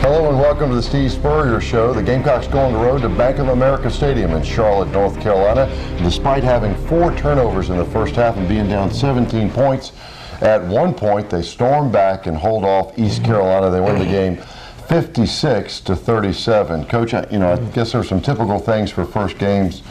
Hello and welcome to the Steve Spurrier Show. The Gamecocks go on the road to Bank of America Stadium in Charlotte, North Carolina. Despite having 4 turnovers in the first half and being down 17 points, at one point they storm back and hold off East Carolina. They win the game 56-37. Coach, I guess there were some typical things for first games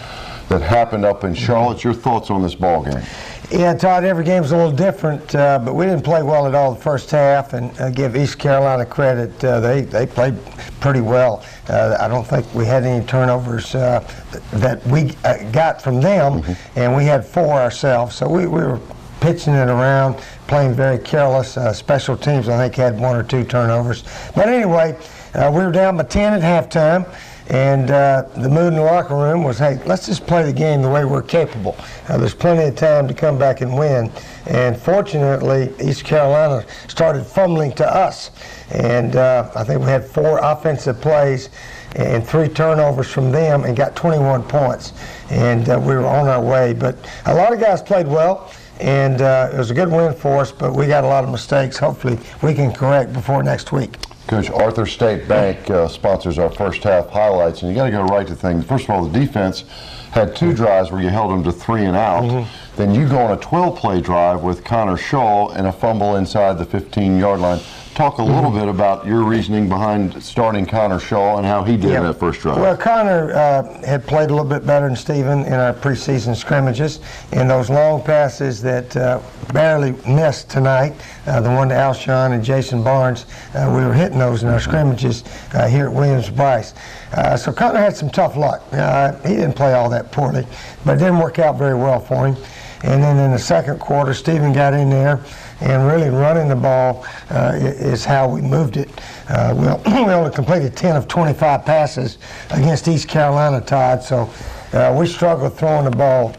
that happened up in Charlotte. Your thoughts on this ball game? Yeah, Todd, every game's a little different, but we didn't play well at all the first half, and give East Carolina credit. They played pretty well. I don't think we had any turnovers that we got from them, and we had 4 ourselves. So we were pitching it around, playing very careless. Special teams, I think, had 1 or 2 turnovers. But anyway, we were down by 10 at halftime. And the mood in the locker room was, hey, let's just play the game the way we're capable. There's plenty of time to come back and win. And fortunately, East Carolina started fumbling to us. And I think we had 4 offensive plays and 3 turnovers from them and got 21 points. And we were on our way. But a lot of guys played well. And it was a good win for us, but we got a lot of mistakes. Hopefully, we can correct before next week. Coach, Arthur State Bank sponsors our first half highlights, and you got to go right to things. First of all, the defense had 2 drives where you held them to 3 and out. Then you go on a 12-play drive with Connor Shaw and a fumble inside the 15-yard line. Talk a little bit about your reasoning behind starting Connor Shaw and how he did that first drive. Well, Connor had played a little bit better than Stephen in our preseason scrimmages, and those long passes that barely missed tonight, the one to Alshon and Jason Barnes, we were hitting those in our scrimmages here at Williams-Brice. So Connor had some tough luck. He didn't play all that poorly, but it didn't work out very well for him. And then in the second quarter, Stephen got in there, and really running the ball is how we moved it. We only completed 10 of 25 passes against East Carolina, Todd, so we struggled throwing the ball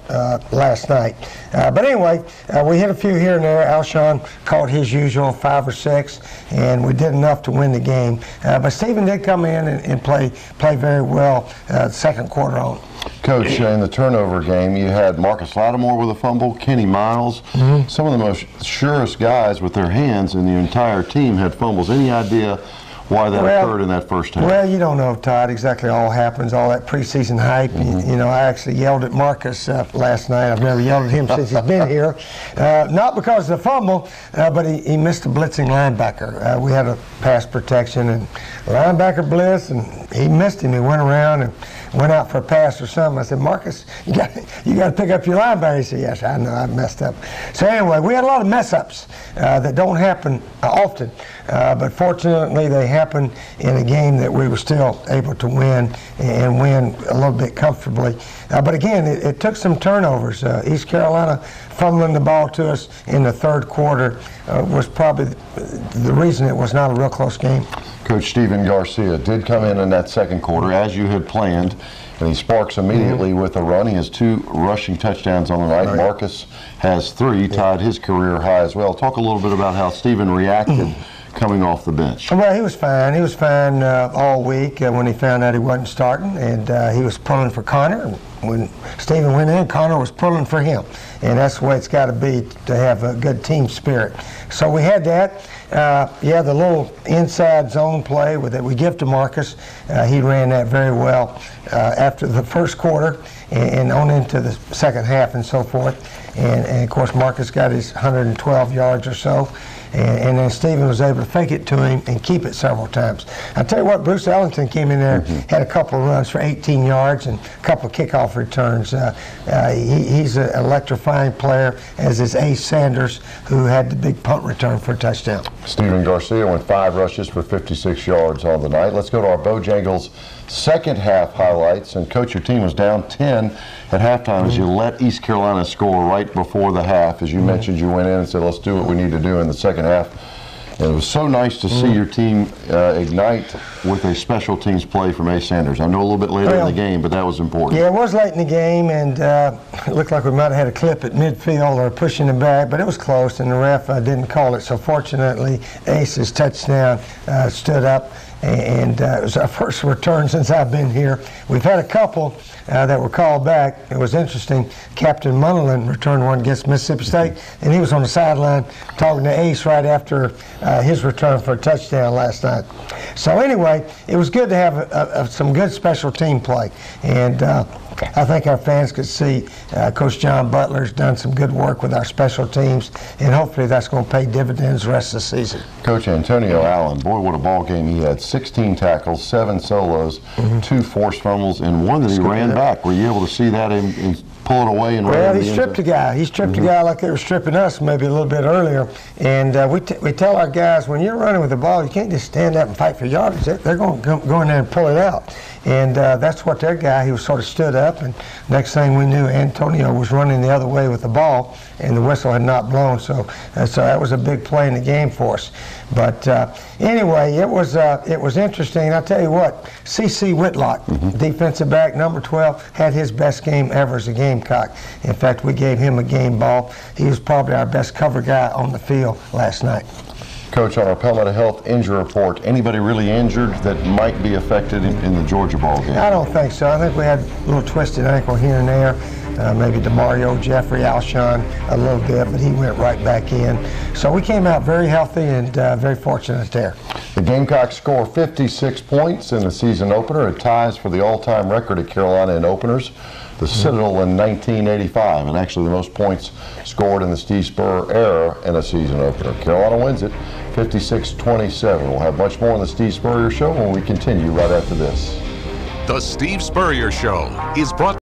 last night. But anyway, we hit a few here and there. Alshon caught his usual 5 or 6, and we did enough to win the game. But Stephen did come in and play very well second quarter on. Coach, in the turnover game, you had Marcus Lattimore with a fumble, Kenny Miles. Some of the most surest guys with their hands in the entire team had fumbles. Any idea why that occurred in that first half? Well, you don't know, Todd, exactly all happens, all that preseason hype. You know, I actually yelled at Marcus last night. I've never yelled at him since he's been here. Not because of the fumble, but he missed a blitzing linebacker. We had a pass protection, and linebacker blitz, and he missed him. He went around and went out for a pass or something. I said, Marcus, you got to pick up your linebacker. He said, yes, I know, I messed up. So anyway, we had a lot of mess-ups that don't happen often, but fortunately they happened in a game that we were still able to win, and win a little bit comfortably. But again, it took some turnovers. East Carolina fumbling the ball to us in the third quarter was probably the reason it was not a real close game. Coach Stephen Garcia did come in that second quarter as you had planned, and he sparks immediately with a run. He has 2 rushing touchdowns on the night. Marcus has 3, tied his career high as well. Talk a little bit about how Stephen reacted coming off the bench. Well, he was fine. He was fine all week when he found out he wasn't starting, and he was pulling for Connor. When Stephen went in, Connor was pulling for him, and that's the way it's got to be to have a good team spirit. So we had that. Yeah, the little inside zone play that we give to Marcus, he ran that very well after the first quarter and on into the second half and so forth. And of course, Marcus got his 112 yards or so. And then Stephen was able to fake it to him and keep it several times. I'll tell you what, Bruce Ellington came in there, had a couple of runs for 18 yards and a couple of kickoff returns. He's an electrifying player, as is Ace Sanders, who had the big punt return for a touchdown. Stephen Garcia went 5 rushes for 56 yards on the night. Let's go to our Bojangles second half highlights. And Coach, your team was down 10 at halftime as you let East Carolina score right before the half. As you mentioned, you went in and said, let's do what we need to do in the second half. And it was so nice to see your team ignite with a special teams play from Ace Sanders. I know a little bit later in the game, but that was important. Yeah, it was late in the game, and it looked like we might have had a clip at midfield or pushing it back, but it was close, and the ref didn't call it. So fortunately, Ace's touchdown stood up, and it was our first return since I've been here. We've had a couple that were called back. It was interesting. Captain Munderland returned one against Mississippi State, and he was on the sideline talking to Ace right after his return for a touchdown last night. So anyway, it was good to have some good special team play, and I think our fans could see Coach John Butler's done some good work with our special teams, and hopefully that's going to pay dividends the rest of the season. Coach Antonio Allen, boy, what a ball game he had. 16 tackles, 7 solos, 2 forced fumbles, and one that he ran back. Were you able to see that and pull it away and well, he stripped a guy. He stripped a guy like they were stripping us maybe a little bit earlier. And we tell our guys, when you're running with the ball, you can't just stand up and fight for yardage. They're going to go in there and pull it out. And that's what their guy, he was sort of stood up, and next thing we knew, Antonio was running the other way with the ball, and the whistle had not blown. So that was a big play in the game for us. But anyway, it was interesting. I'll tell you what, C.C. Whitlock, defensive back, number 12, had his best game ever as a Gamecock. In fact, we gave him a game ball. He was probably our best cover guy on the field last night. Coach, on our Palmetto Health injury report, anybody really injured that might be affected in the Georgia ball game? I don't think so. I think we had a little twisted ankle here and there. Maybe DeMario, Jeffrey, Alshon a little bit, but he went right back in. So we came out very healthy and very fortunate there. The Gamecocks score 56 points in the season opener. It ties for the all-time record at Carolina in openers, the Citadel in 1985, and actually the most points scored in the Steve Spurrier era in a season opener. Carolina wins it 56-27. We'll have much more on the Steve Spurrier Show when we continue right after this. The Steve Spurrier Show is brought